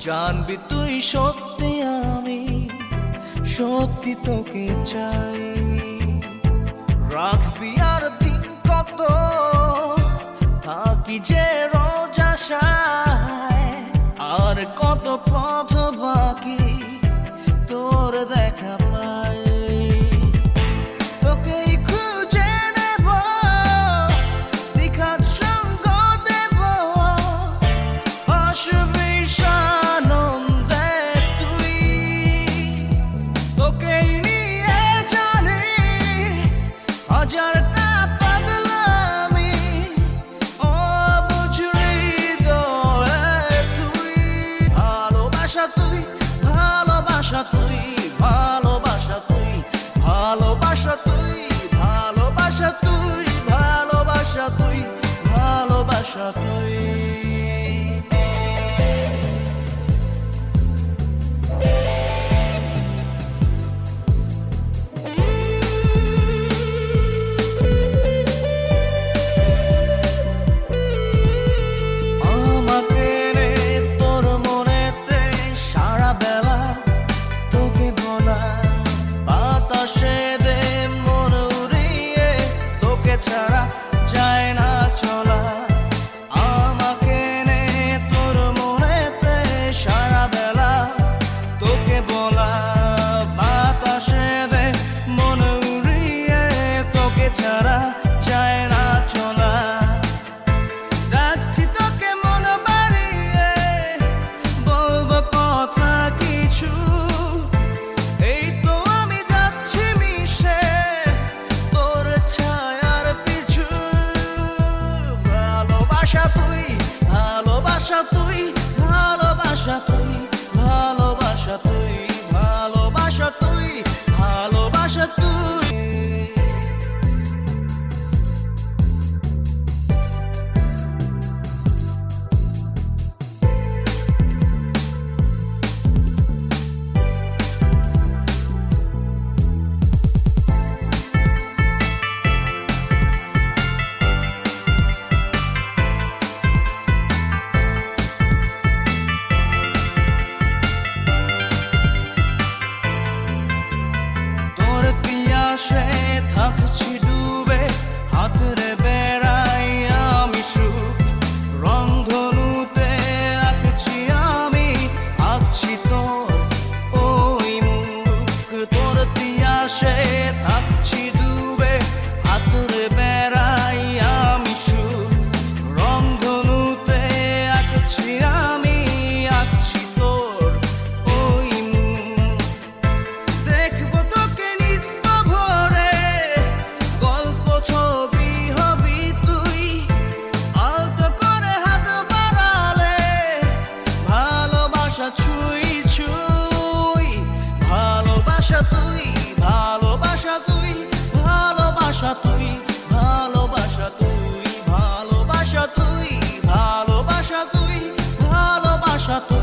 জানবি তুই সত্যি আমি সত্যি তোকে চাই। রাখবি আর দিন কত থাকি যে রোজ আশায়, আর কত পথ বাকি তোর দেখা পাই। তোকেই খুঁজে নেব, নিখাত সঙ্গ দেব, আসবি সানন্দে তুই। তোকেই নিয়ে জানি হাজারটা পাগলামি, অবুঝ হৃদয়ে তুই। ভালোবাসা তুই, ভালোবাসা তুই, ভালোবাসা তুই, ভালোবাসা তুই, ভালোবাসা তুই, ভালোবাসা তুই, ভালোবাসা তুই। আমাকে রে তোর মনেতে সারা বেলা তোকে বলা, বাতাসে দে মন উড়িয়ে তোকে ছাড়া যায় না চলা। আমাকে নে তোর মনেতে সারা বেলা তোকে বলা, বাতাসে দে মন উড়িয়ে তোকে ছাড়া যায় না চলা। ডাকছি তোকে মন বাড়িয়ে, বলবো কথা কিছু, এই তো আমি যাচ্ছি মিশে তোর ছায়ার পিছু। ভালোবাসা তুই, ভালোবাসা তুই, ভালোবাসা তুই, ভালোবাসা তুই, ভালোবাসা তুই, ভালোবাসা তুই। তোর পিয়াসে থাকছি ডুবে, হাতরে বেড়াই আমি সুখ, রংধনুতে আঁকছি আমি, আঁকছি তোর ওই মুখ। তোর পিয়াসে থাকছি ডুবে, হাতরে বেড়াই আমি সুখ, রংধনুতে আঁকছি আমি, আঁকছি তোর ওই মুখ। দেখবো তোকে নিত্য ভোরে, গল্প ছবি হবি তুই, আলতো করে হাত বাড়ালে ভালোবাসা ছুঁই ছুঁই। ভালোবাসা তুই, ভালোবাসা তুই, ভালোবাসা তুই, ভালোবাসা তুই, ভালোবাসা তুই, ভালোবাসা তুই, ভালোবাসা তুই।